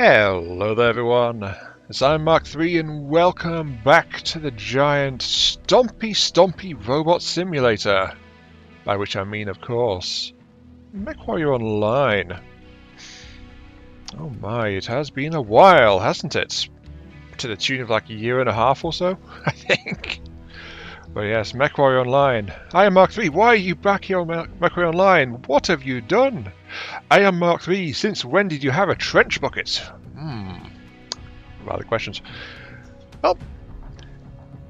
Hello there everyone, it's I'm Mark III and welcome back to the giant stompy robot simulator. By which I mean, of course, MechWarrior Online. Oh my, it has been a while, hasn't it? To the tune of like a year and a half or so, I think. But yes, MechWarrior Online. I am Mark III, why are you back here on MechWarrior Online? What have you done? I am Mark III, since when did you have a trench bucket? Rather questions. Well,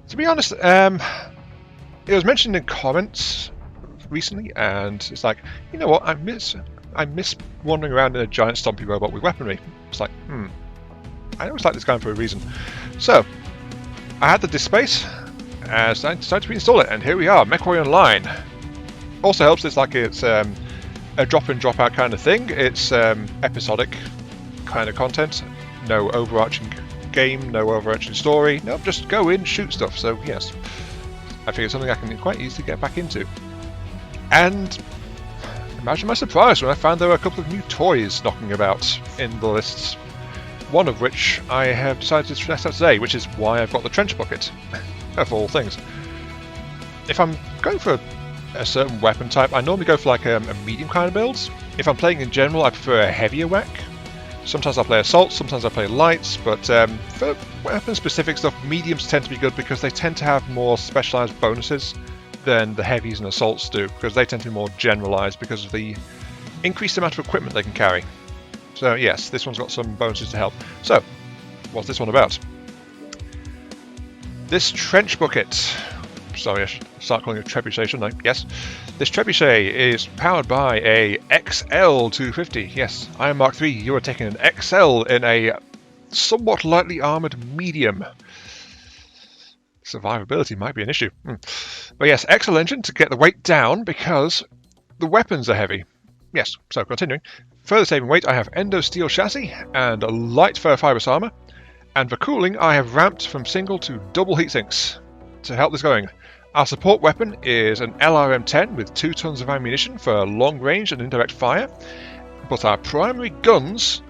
to be honest, it was mentioned in comments recently, and it's like, you know what, I miss wandering around in a giant stompy robot with weaponry. It's like, I always like this guy for a reason. So, I had the disk space, and I decided to reinstall it, and here we are, MechWarrior Online. Also helps, it's like it's a drop-in, drop-out kind of thing. It's episodic kind of content. No overarching game, no overarching story. Nope, just go in, shoot stuff. So yes, I figured something I can quite easily get back into. And imagine my surprise when I found there were a couple of new toys knocking about in the lists. One of which I have decided to test out today, which is why I've got the trench bucket, of all things. If I'm going for a certain weapon type, I normally go for like a medium kind of build. If I'm playing in general, I prefer a heavier whack. Sometimes I play assault, sometimes I play lights, but for weapon-specific stuff, mediums tend to be good because they tend to have more specialized bonuses than the heavies and assaults do, because they tend to be more generalized because of the increased amount of equipment they can carry. So yes, this one's got some bonuses to help. So, what's this one about? This trench bucket. Sorry, I should start calling it a trebuchet, shouldn't I? Yes. This trebuchet is powered by a XL250. Yes, I am Mark III. You are taking an XL in a somewhat lightly armoured medium. Survivability might be an issue. But yes, XL engine to get the weight down because the weapons are heavy. Yes, so continuing. Further saving weight, I have endo steel chassis and a light ferrofibrous armour. And for cooling, I have ramped from single to double heat sinks to help this going. Our support weapon is an LRM-10 with 2 tons of ammunition for long range and indirect fire, but our primary guns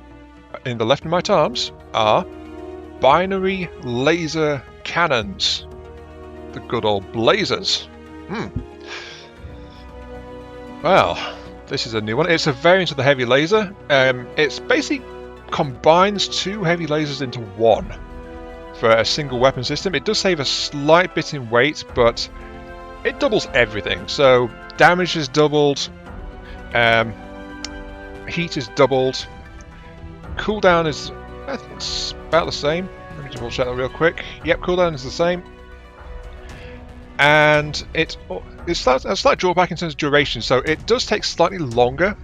in the left and right arms are binary laser cannons. The good old blazers. Well, this is a new one. It's a variant of the heavy laser. It's basically combines 2 heavy lasers into one. For a single weapon system. It does save a slight bit in weight, but it doubles everything. So damage is doubled, heat is doubled, cooldown is, I think it's about the same. Let me double check that real quick. Yep, cooldown is the same. And it's a slight drawback in terms of duration, so it does take slightly longer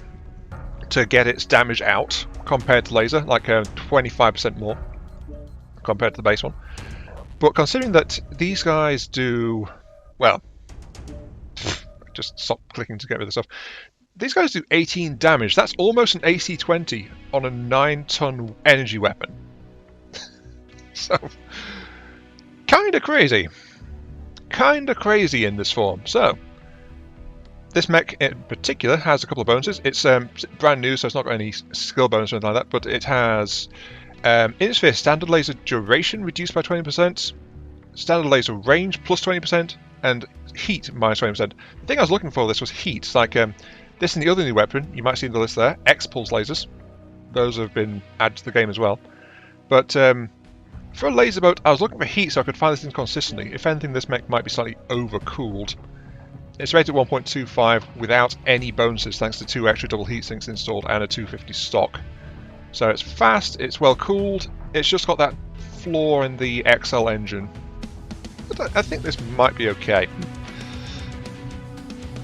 to get its damage out compared to laser, like 25% more compared to the base one. But considering that these guys do, well, just stop clicking to get rid of the stuff. These guys do 18 damage. That's almost an AC-20 on a 9-ton energy weapon. So, kind of crazy. Kind of crazy in this form. So, this mech in particular has a couple of bonuses. It's brand new, so it's not got any skill bonus or anything like that, but it has Insphere standard laser duration reduced by 20%, standard laser range plus 20%, and heat minus 20%. The thing I was looking for this was heat. Like this and the other new weapon, you might see in the list there, X-Pulse lasers. Those have been added to the game as well. But for a laser boat, I was looking for heat so I could find this thing consistently. If anything, this mech might be slightly overcooled. It's rated 1.25 without any bonuses thanks to 2 extra double heat sinks installed and a 250 stock. So it's fast, it's well cooled, it's just got that flaw in the XL engine. But I think this might be okay.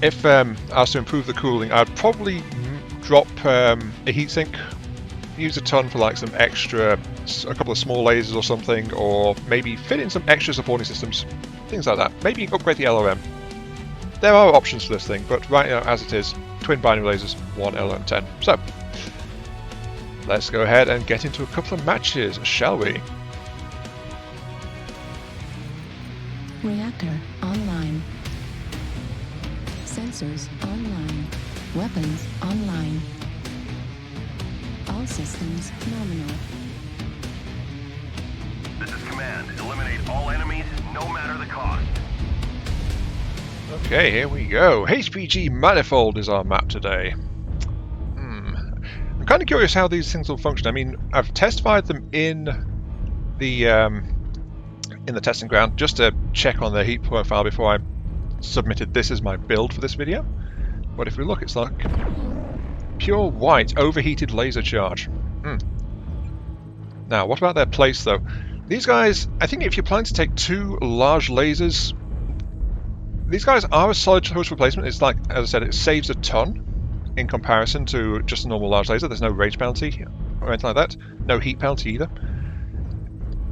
If I was to improve the cooling, I'd probably drop a heatsink, use a ton for like some extra, a couple of small lasers or something, or maybe fit in some extra supporting systems, things like that. Maybe upgrade the LRM. There are options for this thing, but right now as it is, twin binary lasers, 1 LRM-10. So, let's go ahead and get into a couple of matches, shall we? Reactor online. Sensors online. Weapons online. All systems nominal. This is Command. Eliminate all enemies, no matter the cost. Okay, here we go. HPG Manifold is our map today. I'm kind of curious how these things will function. I mean, I've testified them in the testing ground just to check on their heat profile before I submitted this as my build for this video. But if we look, it's like pure white overheated laser charge. Now, what about their place though? These guys, I think if you're planning to take two large lasers, these guys are a solid choice replacement. It's like, as I said, it saves a ton in comparison to just a normal large laser. There's no range penalty or anything like that. No heat penalty either.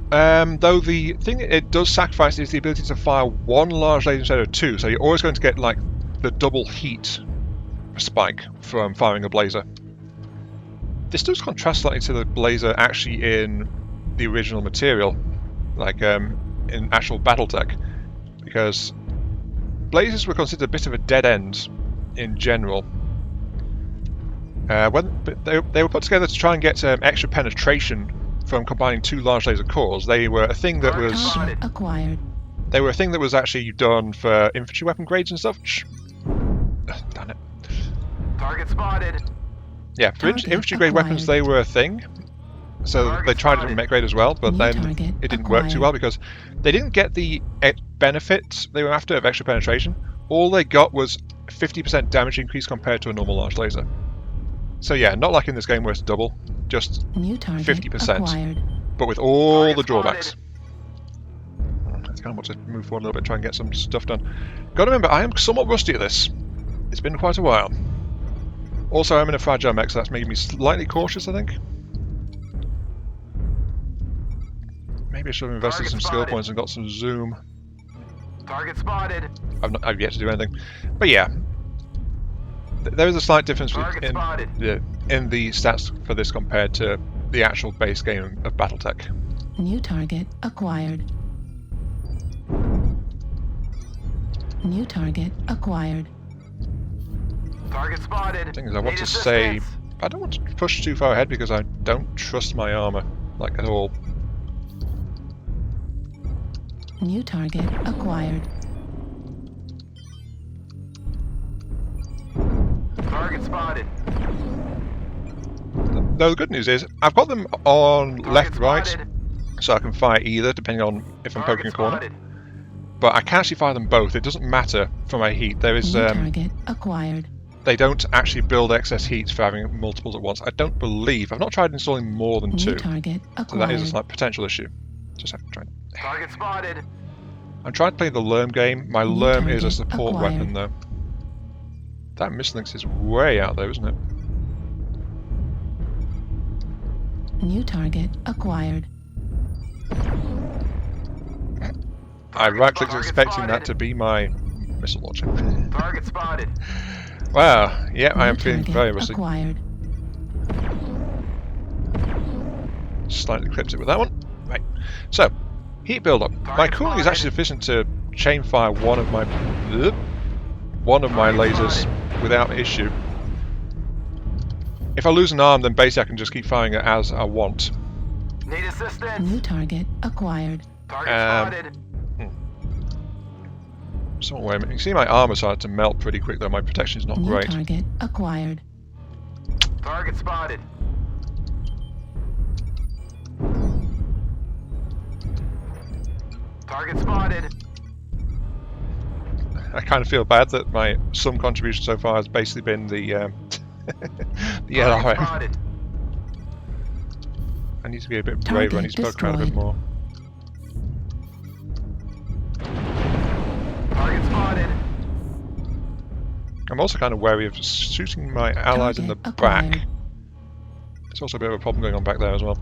Though the thing it does sacrifice is the ability to fire one large laser instead of two, so you're always going to get like the double heat spike from firing a blazer. This does contrast slightly to the blazer actually in the original material, like in actual BattleTech, because blazers were considered a bit of a dead end in general. When they were put together to try and get extra penetration from combining two large laser cores. They were a thing that was acquired. They were a thing that was actually done for infantry weapon grades and stuff. Damn it. Target spotted. Yeah, for infantry grade weapons they were a thing. So they tried it in mech grade as well, but then it didn't work too well because they didn't get the benefits they were after of extra penetration. All they got was 50% damage increase compared to a normal large laser. So yeah, not like in this game where it's double, just 50%, but with all the drawbacks. I kind of want to move forward a little bit, try and get some stuff done. Got to remember, I am somewhat rusty at this. It's been quite a while. Also, I'm in a fragile mech, so that's made me slightly cautious, I think. Maybe I should have invested some skill points and got some zoom. Target spotted. I've yet to do anything, but yeah. There is a slight difference in the stats for this compared to the actual base game of BattleTech. New target acquired. New target acquired. Target spotted. The thing is, I want to say, I don't want to push too far ahead because I don't trust my armor, like at all. New target acquired. Target spotted. Though the good news is, I've got them on left, right, so I can fire either, depending on if I'm poking a corner. But I can actually fire them both. It doesn't matter for my heat. There is target acquired. They don't actually build excess heat for having multiples at once. I don't believe. I've not tried installing more than two. Target acquired. So that is a slight potential issue. Just have to try. Target spotted. I'm trying to play the Lerm game. My Lerm is a support weapon though. That mislinks is way out there, isn't it? New target acquired. I right-clicked expecting that to be my missile launcher. Target spotted. Wow, yeah, I am feeling very rusty. Acquired. Slightly cryptic with that one. Right. So, heat build-up. My cooling is actually sufficient to chain fire one of my lasers without issue. If I lose an arm, then basically I can just keep firing it as I want. Need assistance. New target acquired. Target spotted. Somewhere, you can see my armor started to melt pretty quick though. My protection is not New great. Target acquired. Target spotted. Target spotted. I kind of feel bad that my some contribution so far has basically been the the LRM. I need to be a bit braver. I need to poke around a bit more. Target spotted. I'm also kind of wary of shooting my allies in the back. There's also a bit of a problem going on back there as well.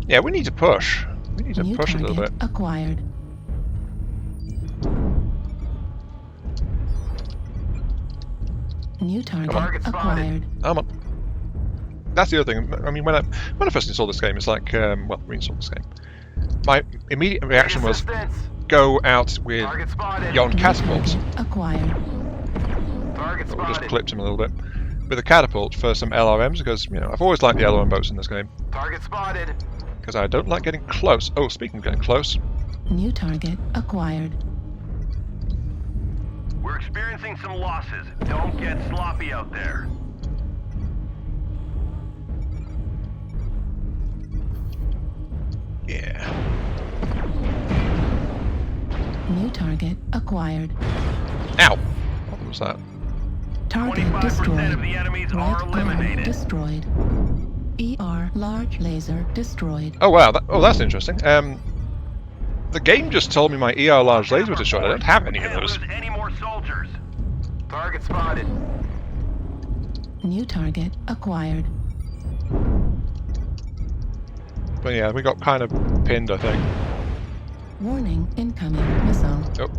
Yeah, we need to push. We need to push a little bit. Acquired. New target acquired. Come on. That's the other thing. I mean, when I first installed this game, it's like, well, reinstalled this game. My immediate reaction was go out with yon catapult. Acquired. But we just clipped him a little bit with a catapult for some LRMs because, you know, I've always liked the LRM boats in this game. Target spotted. because I don't like getting close. Oh, speaking of getting close. New target acquired. We're experiencing some losses. Don't get sloppy out there. Yeah. New target acquired. Ow! What was that? Target 25% destroyed. of the enemies Right are arm eliminated. destroyed. ER large laser destroyed. Oh wow! That's interesting. The game just told me my ER large laser was destroyed. I don't have any of Can't those. lose any more soldiers. Target spotted. New target acquired. But yeah, we got kind of pinned, I think. Warning, incoming missile. Oh,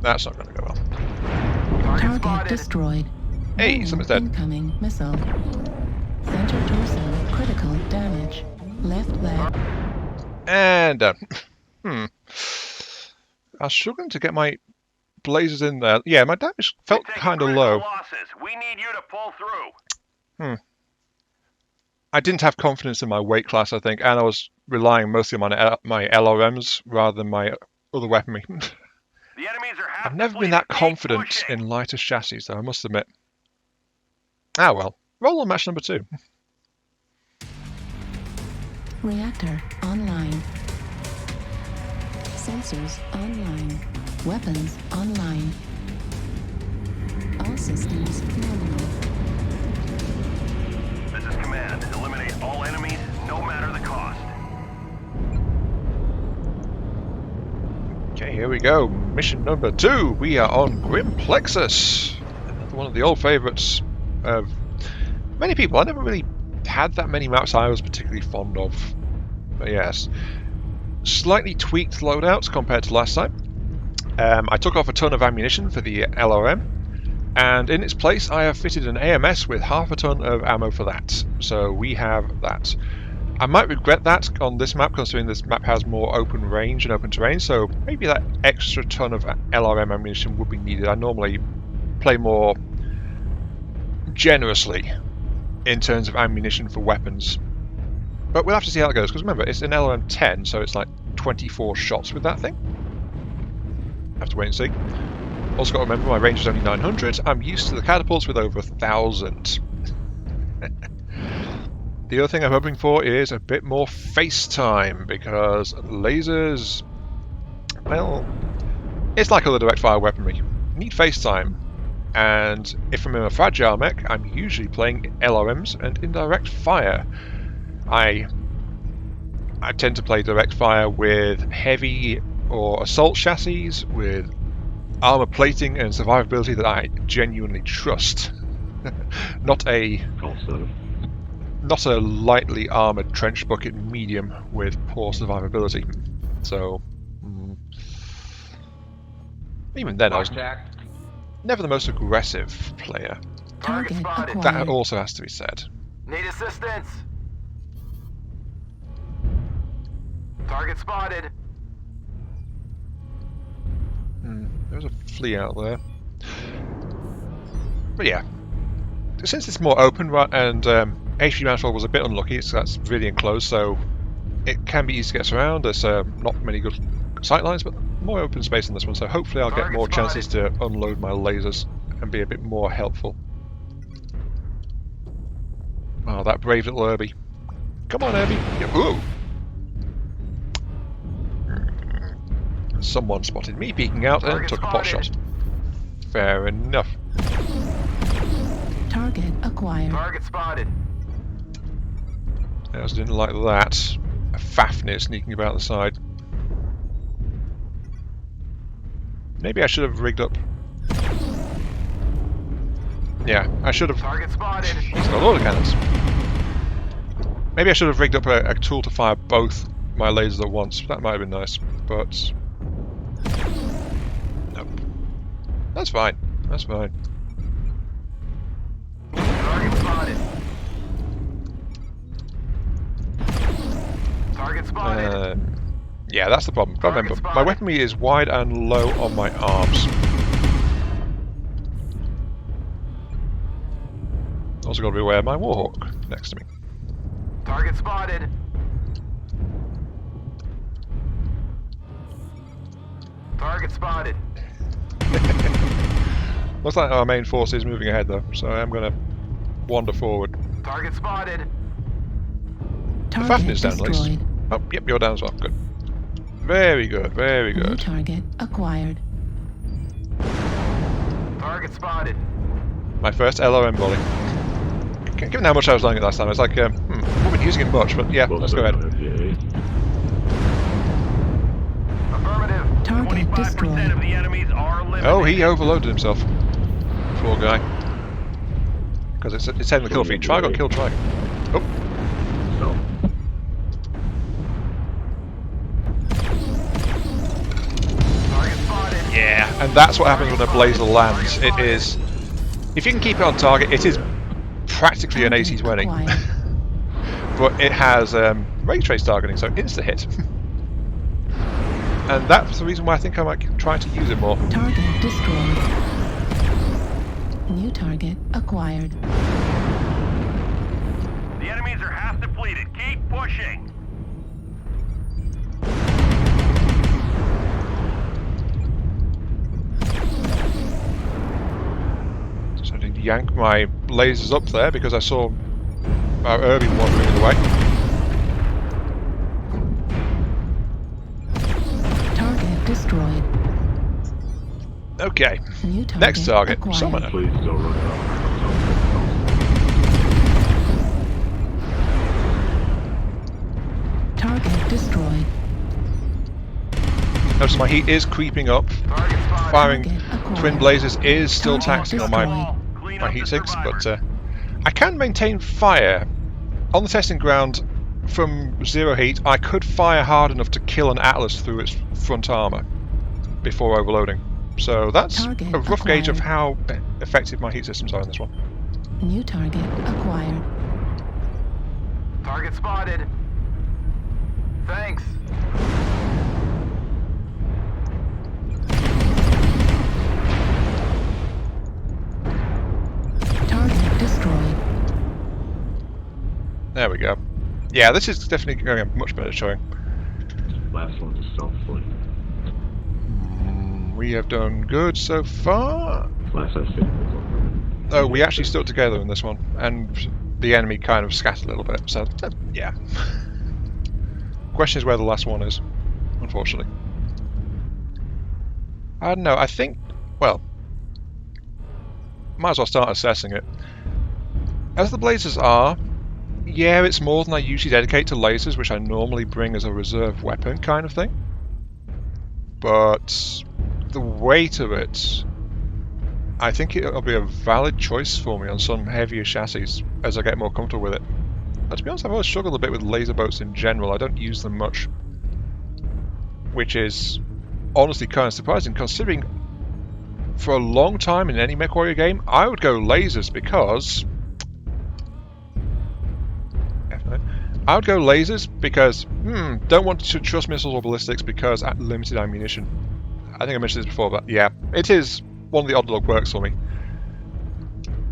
that's not going to go well. Target destroyed. Hey, Warning, something's dead. incoming missile. Center torso critical damage. Left leg. And I was struggling to get my blazers in there. Yeah, my damage felt We're taking kind of critical low. Losses. We need you to pull through. I didn't have confidence in my weight class, I think, and I was relying mostly on my LRMs rather than my other weaponry. The enemies are half I've never been depleted. that Keep confident pushing. in lighter chassis, though, I must admit. Ah well. Roll on match number 2. Reactor online. Sensors online. Weapons online. All systems nominal. This is command. Eliminate all enemies, no matter the cost. Okay, here we go. Mission number 2. We are on Grim Plexus. Another one of the old favourites of many people. I never really had that many maps I was particularly fond of. But yes. Slightly tweaked loadouts compared to last time. I took off a ton of ammunition for the LRM, and in its place I have fitted an AMS with half a ton of ammo for that. So we have that. I might regret that on this map, considering this map has more open range and open terrain, so maybe that extra ton of LRM ammunition would be needed. I normally play more generously in terms of ammunition for weapons. But we'll have to see how it goes, because remember, it's an LRM 10, so it's like 24 shots with that thing. Have to wait and see. Also got to remember, my range is only 900. I'm used to the catapults with over 1,000. The other thing I'm hoping for is a bit more face time, because lasers, well, it's like other direct fire weaponry. You need face time. And if I'm in a fragile mech, I'm usually playing LRMs and indirect fire. I tend to play direct fire with heavy or assault chassis, with armor plating and survivability that I genuinely trust. Not a lightly armored trench bucket medium with poor survivability. So even then I was never the most aggressive player. Target acquired. That also has to be said. Need assistance. Target spotted. There's a flea out there. But yeah, since it's more open, and HP Manifold was a bit unlucky, so that's really enclosed, so it can be easy to get around. There's not many good sight lines, but more open space in this one, so hopefully I'll get more chances to unload my lasers and be a bit more helpful. Oh, that brave little Herbie. Come on, Herbie. Yeah, ooh. Someone spotted me peeking out and took a pot shot. Fair enough. Target acquired. Target spotted. I just didn't like that. A Fafnir sneaking about the side. Maybe I should have rigged up. Yeah, I should have. Target spotted. He's got a load of cannons. Maybe I should have rigged up a tool to fire both my lasers at once. That might have been nice, but nope. That's fine. That's fine. Target spotted. Target spotted. Yeah, that's the problem. Gotta remember, my weaponry is wide and low on my arms. Also got to be aware of my Warhawk next to me. Target spotted. Target spotted. Looks like our main force is moving ahead though, so I am going to wander forward. Target spotted. The Fafnir is down at least. destroyed. Oh, yep, you're down as well. Good. Very good, very New good. target acquired. Target spotted. My first LOM volley. Given how much I was learning it last time, I was like, I haven't been using it much, but yeah, let's go ahead. Affirmative. Target 25% destroyed. of the enemies are eliminated. Oh, he overloaded himself. Poor guy. Because it's heading the kill feed. Try got killed, try. Oh. Target spotted. Yeah, and that's what happens when a blazer lands. It is, if you can keep it on target, it is practically an Target 80-20. acquired. But it has ray trace targeting, so insta hit. And that's the reason why I think I might try to use it more. Target destroyed. New target acquired. The enemies are half depleted. Keep pushing. So I need to yank my lasers up there because I saw our Irving wandering in the way. Target destroyed. Okay, New target next target, acquired. Summoner. Please don't run out. Target destroyed. Notice my heat is creeping up. Target spotted. Firing Target acquired. twin blazers is still Target taxing on my destroyed. Clean my up heat the sinks, but survivors. I can maintain fire. On the testing ground, from zero heat, I could fire hard enough to kill an Atlas through its front armor before overloading. So that's Target a rough gauge of acquired. how effective my heat systems are in this one. New target acquired. Target spotted. Thanks. Target destroyed. There we go. Yeah, this is definitely going a much better showing. Last one's a stealth flight. We have done good so far. Last I think was on Oh, we actually stuck together in this one, and the enemy kind of scattered a little bit, so yeah. Question is where the last one is, unfortunately. I don't know, I think, well, might as well start assessing it. As the blazers are, yeah, it's more than I usually dedicate to lasers, which I normally bring as a reserve weapon kind of thing. But the weight of it, I think it'll be a valid choice for me on some heavier chassis as I get more comfortable with it. But to be honest, I've always struggled a bit with laser boats in general. I don't use them much, which is honestly kind of surprising considering for a long time in any MechWarrior game, I would go lasers because don't want to trust missiles or ballistics because at limited ammunition. I think I mentioned this before, but yeah, it is one of the odd little quirks for me.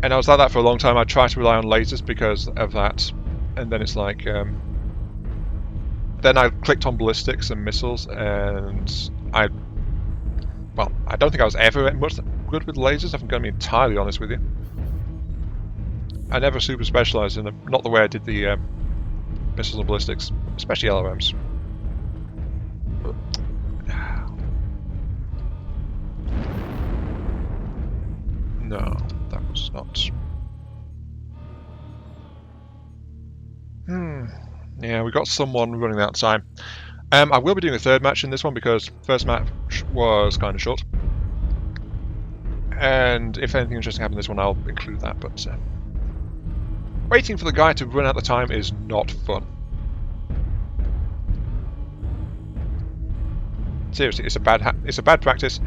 And I was like that for a long time. I tried to rely on lasers because of that, and then it's like, then I clicked on ballistics and missiles, and I don't think I was ever much good with lasers, if I'm going to be entirely honest with you. I never super specialised in them, not the way I did the missiles and ballistics, especially LRMs. No, that was not. Yeah, we got someone running that time. I will be doing a third match in this one because first match was kind of short. And if anything interesting happens in this one, I'll include that. But waiting for the guy to run out the time is not fun. Seriously, it's a bad practice.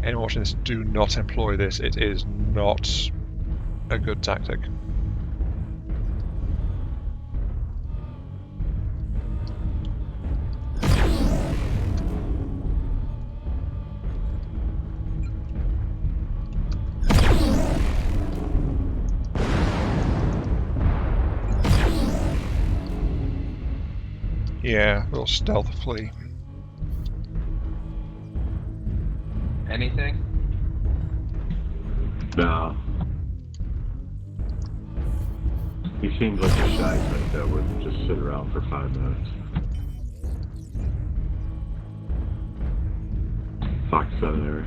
Anyone watching this, do not employ this. It is not a good tactic. Yeah, we'll stealthily. Anything? No. He seems like a shy type that would just sit around for 5 minutes. Fox 7 area.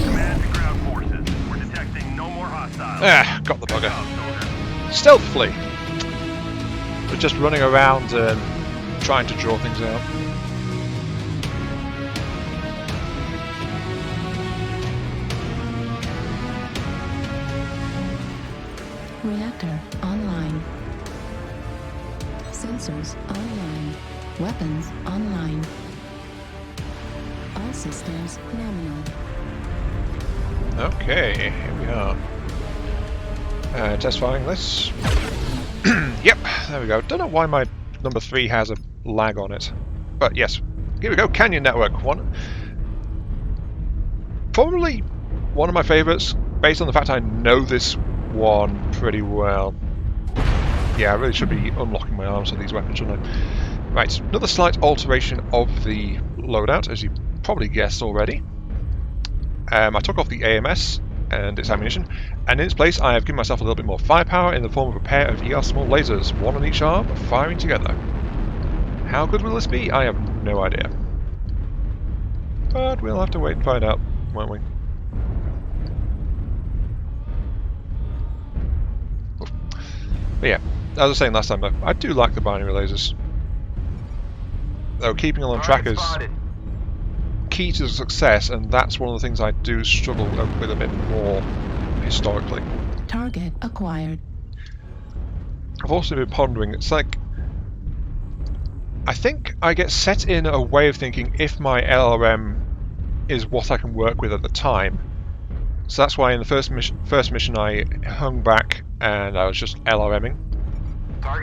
Command to ground forces. We're detecting no more hostiles. Ah, got the Good bugger. job, soldier. Stealthily. We're just running around and trying to draw things out. Reactor online. Sensors online. Weapons online. All systems nominal. Okay, here we are. Test firing this. Yep, there we go. Don't know why my number 3 has a lag on it. But yes, here we go. Canyon Network. Probably one of my favourites, based on the fact I know this one pretty well. Yeah, I really should be unlocking my arms on these weapons, shouldn't I? Right, another slight alteration of the loadout, as you probably guessed already. I took off the AMS and its ammunition, and in its place I have given myself a little bit more firepower in the form of a pair of ER small lasers, one on each arm, firing together. How good will this be? I have no idea. But we'll have to wait and find out, won't we? But yeah, as I was saying last time though, I do like the binary lasers. Though keeping them on track is key to success, and that's one of the things I do struggle with a bit more historically. Target acquired. I've also been pondering, it's like, I think I get set in a way of thinking if my LRM is what I can work with at the time. So that's why in the first mission I hung back and I was just LRMing.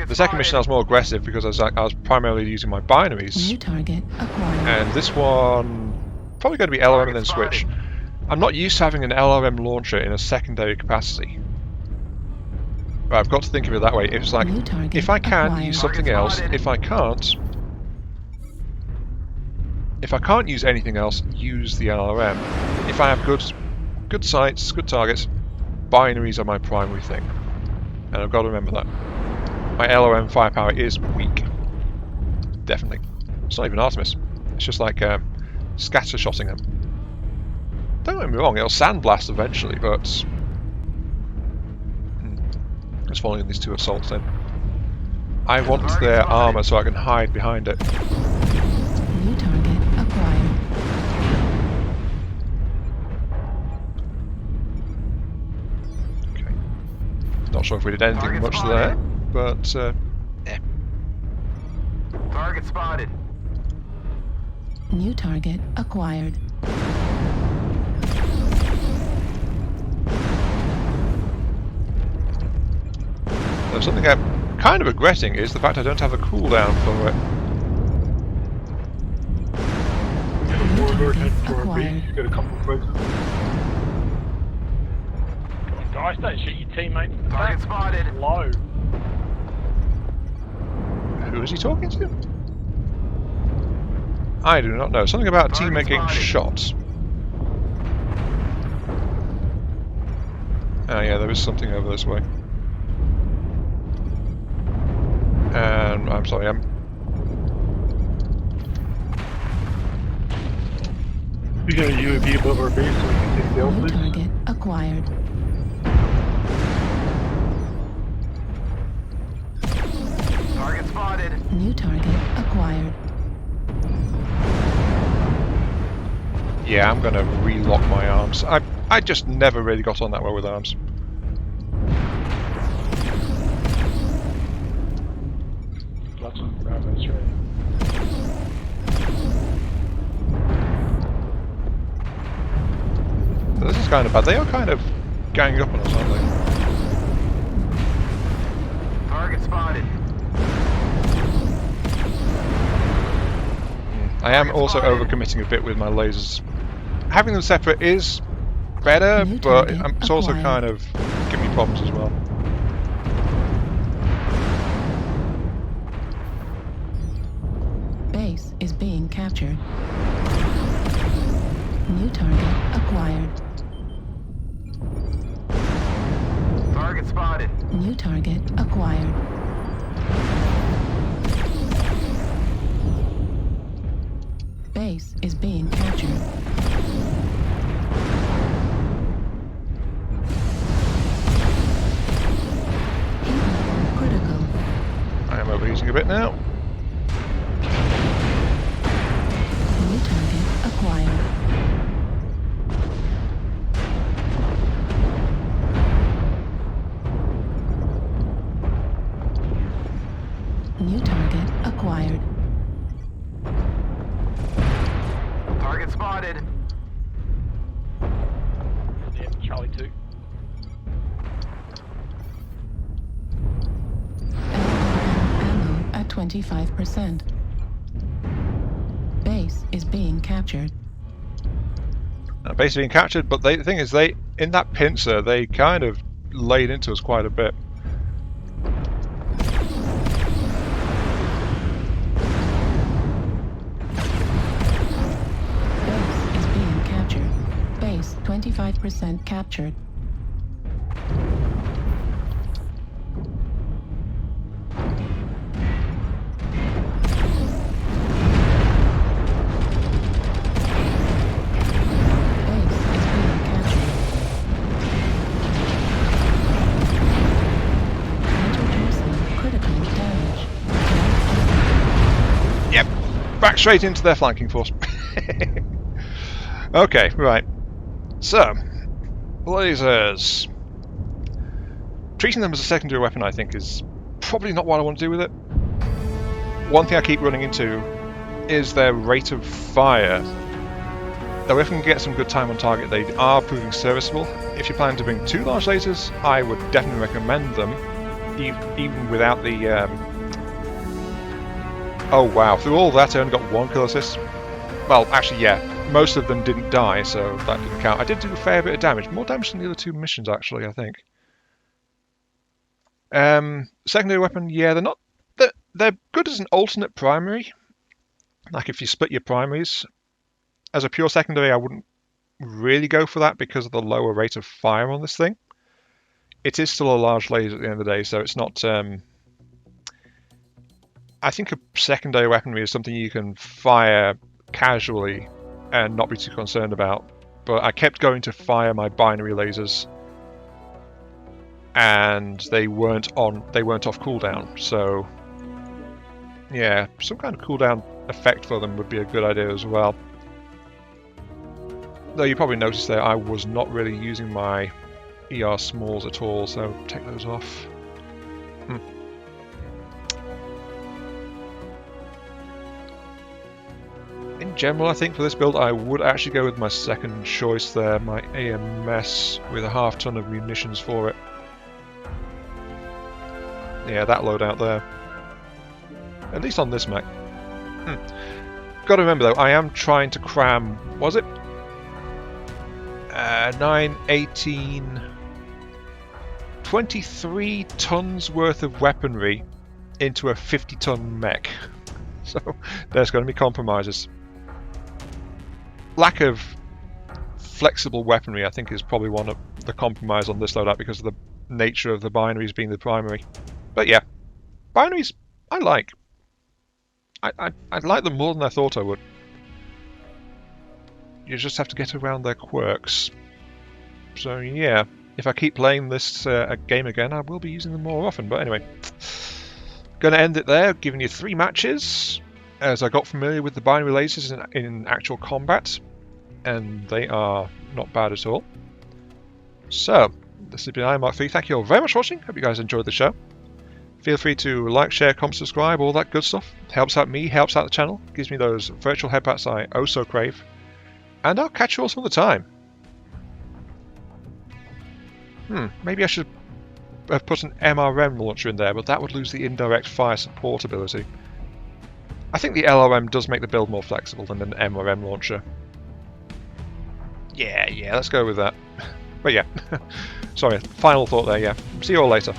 The second mission I was more aggressive because I was primarily using my binaries. New target acquired. And this one, probably going to be LRM and then switch. I'm not used to having an LRM launcher in a secondary capacity. But I've got to think of it that way. It's like, New target if I can acquired. use something else, if I can't use anything else, use the LRM. If I have good sights, good targets, binaries are my primary thing. And I've got to remember that. My LRM firepower is weak. Definitely. It's not even Artemis. It's just like scattershotting them. Don't get me wrong, it'll sandblast eventually, but... Just following these two assaults then. I want their armor so I can hide behind it. New target acquired. Okay. Not sure if we did anything much there, but yeah. Target spotted. New target acquired. There's something I'm kind of regretting is the fact I don't have a cooldown for it. New target acquired. Got a couple of places. Come on, guys, don't shoot your teammates. Target spotted. Low. Who is he talking to? I do not know. Something about a teammate getting shot. Ah, yeah, there is something over this way. And I'm sorry, We got a UAV above our base, so we can take the New please. target acquired. Target spotted. New target acquired. yeah, I'm gonna relock my arms. I just never really got on that well with arms. Lots of rabbits, right? So this is kind of bad. They are kind of ganging up on us, aren't they? Target spotted. I am also overcommitting a bit with my lasers. Having them separate is better, New but target it's also acquired. kind of giving me problems as well. captured. New target acquired. Target spotted. New target acquired. Base is being captured. Heat level critical. I am overheating a bit now. New target acquired. New target acquired. Target spotted. Yeah, Charlie 2. Ammo at 25%. Base is being captured. Base being captured, but the thing is, in that pincer, they kind of laid into us quite a bit. Base is being captured. Base 25% captured. Base is being captured. Introducing critical damage. Yep, back straight into their flanking force. Okay, right. So, lasers. Treating them as a secondary weapon, I think, is probably not what I want to do with it. One thing I keep running into is their rate of fire. Though if we can get some good time on target, they are proving serviceable. If you're planning to bring 2 large lasers, I would definitely recommend them, even without the... Oh wow, through all that I only got 1 kill assist. Well, actually, yeah, most of them didn't die, so that didn't count. I did do a fair bit of damage, more damage than the other 2 missions, actually, I think. Secondary weapon, yeah, they're not... They're good as an alternate primary. Like if you split your primaries. As a pure secondary, I wouldn't really go for that because of the lower rate of fire on this thing. It is still a large laser at the end of the day, so it's not... I think a secondary weaponry is something you can fire casually and not be too concerned about. But I kept going to fire my binary lasers, and they weren't off cooldown. So yeah, some kind of cooldown effect for them would be a good idea as well. Though you probably noticed there I was not really using my ER smalls at all, so take those off. In general, I think for this build I would actually go with my second choice there, my AMS with a half ton of munitions for it. Yeah, that loadout there. At least on this mech. Gotta remember though, I am trying to cram, was it? 9, 18... 23 tons worth of weaponry into a 50-ton mech. So there's going to be compromises. Lack of flexible weaponry, I think, is probably one of the compromise on this loadout because of the nature of the binaries being the primary. But yeah, binaries I like. I like them more than I thought I would. You just have to get around their quirks. So yeah, if I keep playing this game again, I will be using them more often. But anyway, going to end it there, giving you 3 matches as I got familiar with the binary lasers in actual combat, and they are not bad at all. So, this has been I, Mark 3. Thank you all very much for watching. Hope you guys enjoyed the show. Feel free to like, share, comment, subscribe, all that good stuff. Helps out me, helps out the channel, gives me those virtual headpats I oh so crave. And I'll catch you all some other time. Maybe I should have put an MRM launcher in there, but that would lose the indirect fire support ability. I think the LRM does make the build more flexible than an MRM launcher. Yeah, let's go with that. But yeah, sorry, final thought there, yeah. See you all later.